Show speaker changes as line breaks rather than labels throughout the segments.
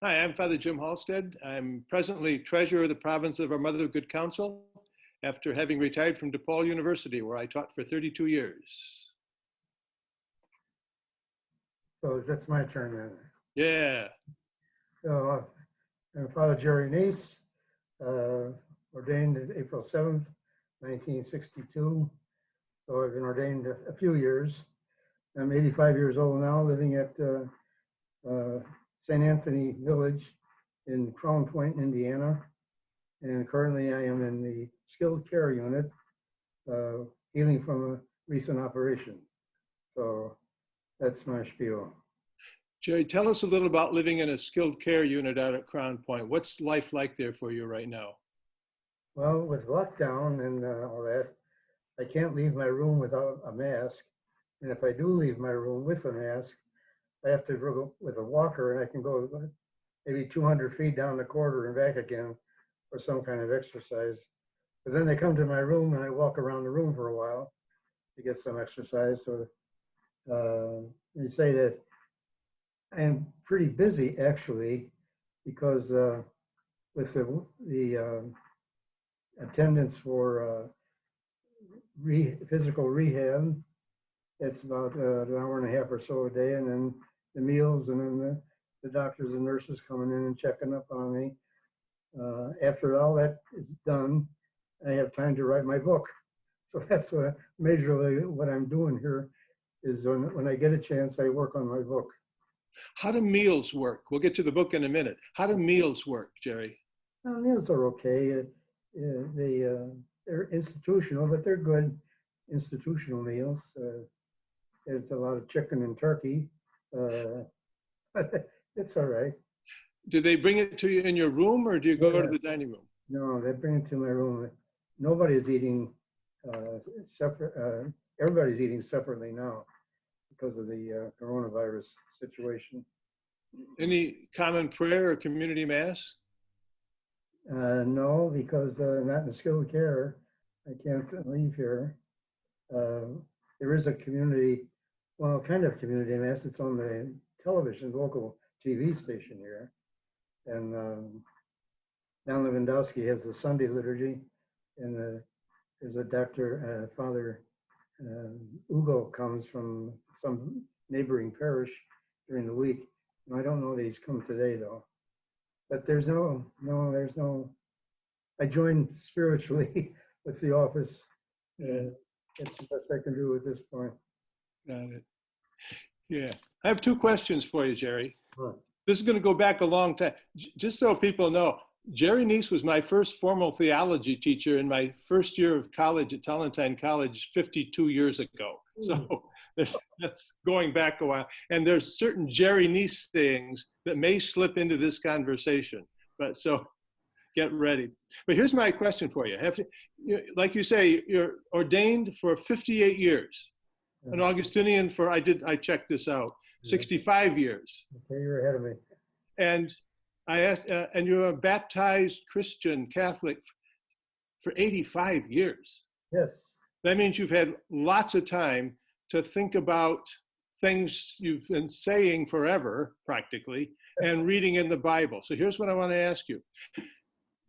Hi, I'm Father Jim Halstead. I'm presently treasurer of the province of our Mother of Good Counsel after having retired from DePaul University, where I taught for 32 years.
So that's my turn then.
Yeah.
So I'm Father Jerry Knies, ordained April 7th, 1962. So I've been ordained a few years. I'm 85 years old now, living at St. Anthony Village in Crown Point, Indiana. And currently I am in the skilled care unit, healing from a recent operation. So that's my spiel.
Jerry, tell us a little about living in a skilled care unit out at Crown Point. What's life like there for you right now?
Well, with lockdown and all that, I can't leave my room without a mask. And if I do leave my room with a mask, I have to go with a walker, and I can go maybe 200 feet down the corridor and back again for some kind of exercise. But then they come to my room and I walk around the room for a while to get some exercise. So you say that I'm pretty busy actually, because with the attendance for physical rehab, it's about an hour and a half or so a day, and then the meals, and then the doctors and nurses coming in and checking up on me. After all that is done, I have time to write my book. So that's what majorly what I'm doing here is when I get a chance, I work on my book.
How do meals work? We'll get to the book in a minute. How do meals work, Jerry?
Meals are okay. They're institutional, but they're good institutional meals. There's a lot of chicken and turkey. It's all right.
Do they bring it to you in your room, or do you go to the dining room?
No, they bring it to my room. Nobody's eating separate. Everybody's eating separately now because of the coronavirus situation.
Any common prayer or community mass?
No, because not in skilled care. I can't leave here. There is a community, well, kind of community mass. It's on the television, local TV station here. And Don Lewandowski has the Sunday liturgy, and there's a doctor, Father Ugo comes from some neighboring parish during the week. And I don't know that he's come today though. But there's no, I joined spiritually with the office. It's the best I can do at this point.
Got it. Yeah. I have two questions for you, Jerry.
Huh.
This is going to go back a long time. Just so people know, Jerry Knies was my first formal theology teacher in my first year of college at Tallentine College 52 years ago. So that's going back a while. And there's certain Jerry Knies things that may slip into this conversation. But so get ready. But here's my question for you. Like you say, you're ordained for 58 years. An Augustinian for, I checked this out, 65 years.
Okay, you're ahead of me.
And I asked, and you're a baptized Christian Catholic for 85 years.
Yes.
That means you've had lots of time to think about things you've been saying forever, practically, and reading in the Bible. So here's what I want to ask you.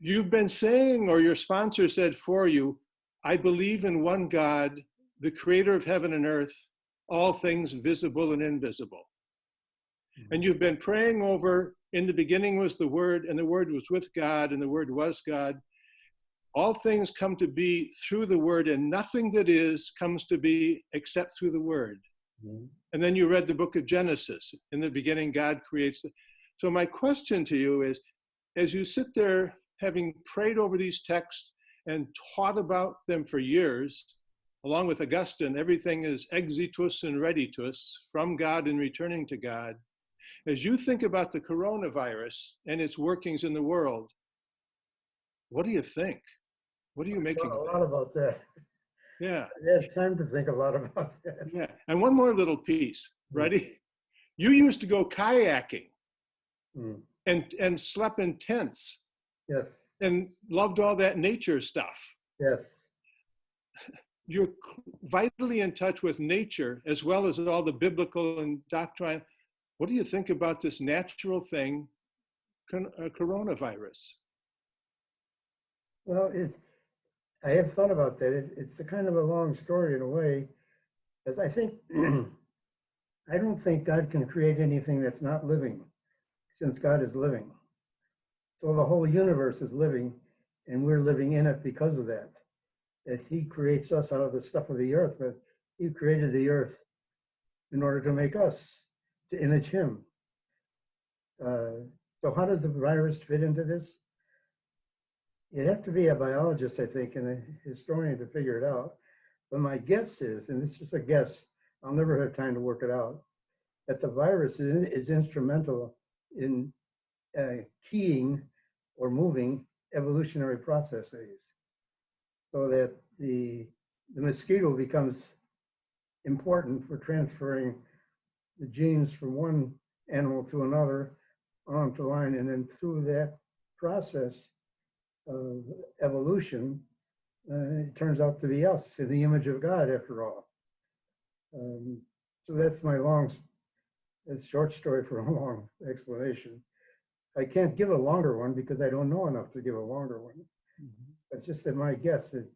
You've been saying, or your sponsor said for you, I believe in one God, the creator of heaven and earth, all things visible and invisible. And you've been praying over, in the beginning was the Word, and the Word was with God, and the Word was God. All things come to be through the Word, and nothing that is comes to be except through the Word. Mm-hmm. And then you read the book of Genesis. In the beginning, God creates. So my question to you is, as you sit there having prayed over these texts and taught about them for years, along with Augustine, everything is exitus and reditus, from God and returning to God. As you think about the coronavirus and its workings in the world, what do you think? What are you making of
A
that?
lot about that.
Yeah.
I have time to think a lot about that.
Yeah. And one more little piece. Ready? You used to go kayaking and slept in tents.
Yes.
And loved all that nature stuff.
Yes.
You're vitally in touch with nature as well as all the biblical and doctrine. What do you think about this natural thing coronavirus?
Well, I have thought about that. It's a kind of a long story in a way, because I think I don't think God can create anything that's not living, since God is living. So the whole universe is living, and we're living in it because of that. That He creates us out of the stuff of the earth, but He created the earth in order to make us, to image Him. So how does the virus fit into this? You'd have to be a biologist, I think, and a historian to figure it out. But my guess is, and it's just a guess, I'll never have time to work it out, that the virus is instrumental in keying or moving evolutionary processes, so that the mosquito becomes important for transferring the genes from one animal to another on the line, and then through that process of evolution, it turns out to be us in the image of God, after all. So that's my short story for a long explanation. I can't give a longer one because I don't know enough to give a longer one. Mm-hmm. But just that my guess is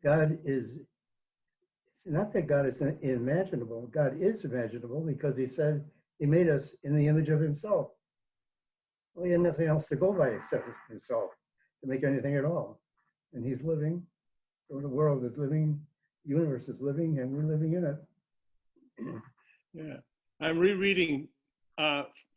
God is, it's not that God is unimaginable. God is imaginable because He said He made us in the image of Himself. Well, He had nothing else to go by except Himself to make anything at all. And He's living, so the world is living, the universe is living, and we're living in it.
Yeah. I'm rereading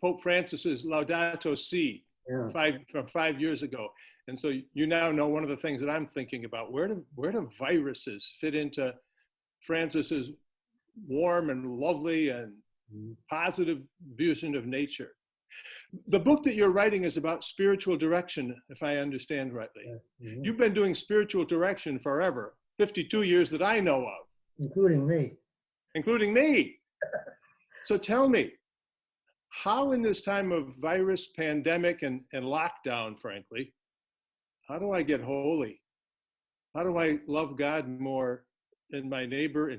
Pope Francis's Laudato Si from 5 years ago. And so you now know one of the things that I'm thinking about. Where do viruses fit into Francis's warm and lovely and positive vision of nature? The book that you're writing is about spiritual direction, if I understand rightly. Mm-hmm. You've been doing spiritual direction forever, 52 years that I know of.
Including me.
Including me. So tell me, how in this time of virus, pandemic, and lockdown, frankly, how do I get holy? How do I love God more than my neighbor?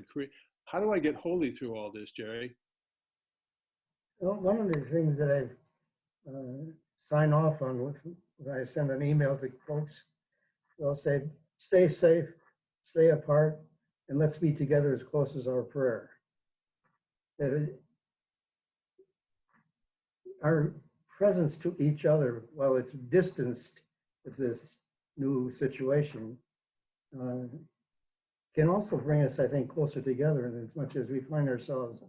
How do I get holy through all this, Jerry?
Well, one of the things that I've signed off on when I send an email to folks, they'll say, stay safe, stay apart, and let's be together as close as our prayer. Our presence to each other, while it's distanced with this new situation, can also bring us, I think, closer together, in as much as we find ourselves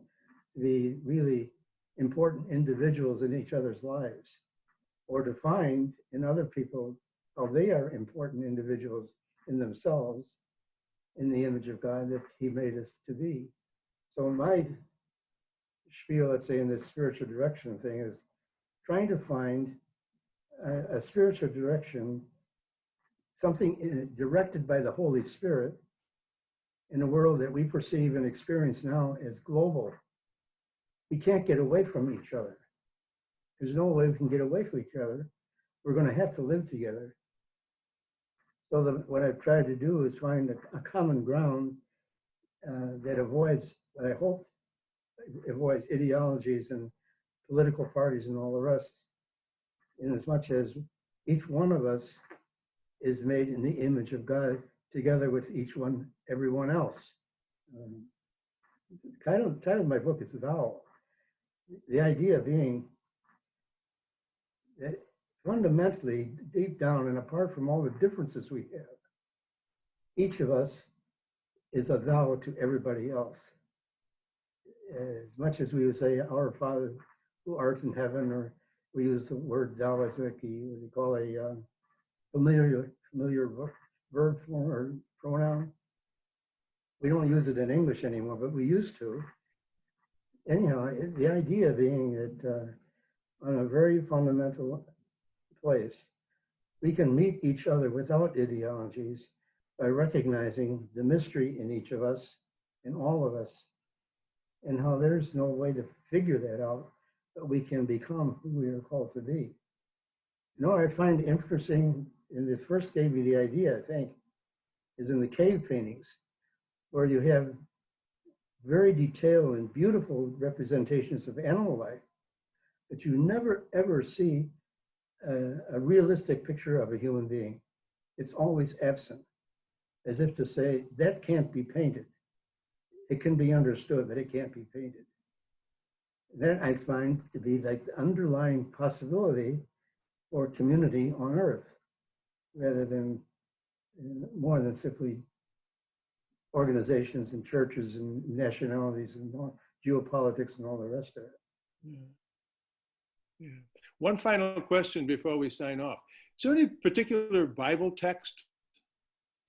to be really important individuals in each other's lives, or to find in other people how they are important individuals in themselves, in the image of God that He made us to be. So my spiel, let's say, in this spiritual direction thing is trying to find a spiritual direction, something directed by the Holy Spirit in a world that we perceive and experience now as global. We can't get away from each other. There's no way we can get away from each other. We're going to have to live together. So what I've tried to do is find a common ground that avoids, what I hope avoids, ideologies and political parties and all the rest, in as much as each one of us is made in the image of God together with everyone else. The title of my book is Thou. The idea being that fundamentally, deep down and apart from all the differences we have, each of us is a thou to everybody else. As much as we would say, Our Father who art in heaven, or we use the word thou as what you call a familiar verb form or pronoun. We don't use it in English anymore, but we used to. Anyhow, the idea being that on a very fundamental place, we can meet each other without ideologies by recognizing the mystery in each of us, in all of us, and how there's no way to figure that out, but we can become who we are called to be. You know, I find interesting, and this first gave me the idea, I think, is in the cave paintings, where you have very detailed and beautiful representations of animal life, but you never ever see a realistic picture of a human being. It's always absent, as if to say, that can't be painted. It can be understood, but it can't be painted. That I find to be like the underlying possibility for community on earth, rather than more than simply organizations and churches and nationalities and geopolitics and all the rest of it.
Yeah. Yeah. One final question before we sign off. Is there any particular Bible text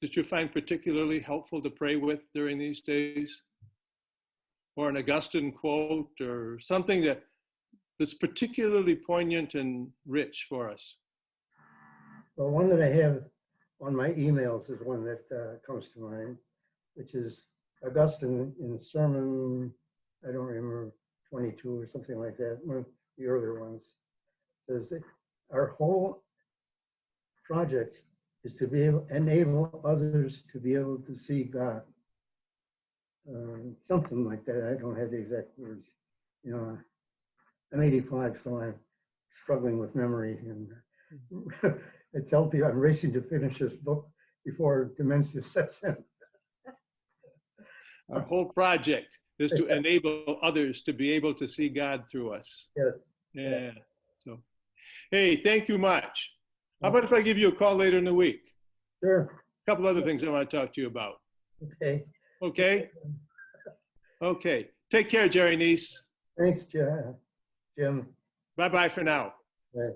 that you find particularly helpful to pray with during these days? Or an Augustine quote or something that's particularly poignant and rich for us?
Well, one that I have on my emails is one that comes to mind, which is Augustine in sermon, I don't remember, 22 or something like that, one of the earlier ones, says that our whole project is to be able enable others to be able to see God. Something like that. I don't have the exact words. You know, I'm 85, so I'm struggling with memory, and I tell people I'm racing to finish this book before dementia sets in.
Our whole project is to enable others to be able to see God through us.
Yes.
Yeah. So, hey, thank you much. How about if I give you a call later in the week?
Sure.
A couple other things I want to talk to you about.
Okay.
Okay? Okay. Take care, Jerry Knies.
Thanks, Jim.
Bye-bye for now.
Right.